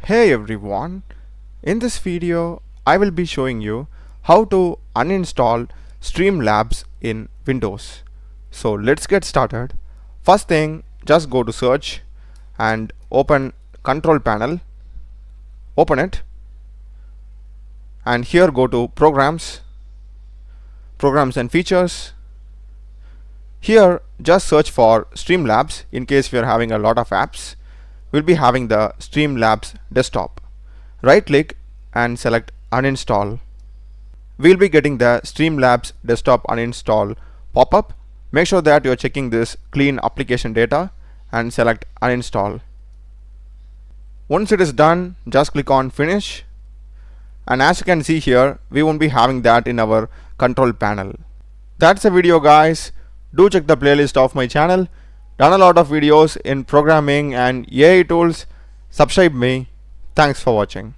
Hey everyone, in this video I will be showing you how to uninstall Streamlabs in Windows. So let's get started. First thing, just go to search and open control panel, open it, and here go to programs and features. Here just search for Streamlabs in case we are having a lot of apps. We'll be having the Streamlabs desktop. Right click and select uninstall. We'll be getting the Streamlabs desktop uninstall pop-up. Make sure that you're checking this clean application data and select uninstall. Once it is done, just click on finish. And as you can see here, we won't be having that in our control panel. That's the video, guys. Do check the playlist of my channel. Done a lot of videos in programming and AI tools. Subscribe me. Thanks for watching.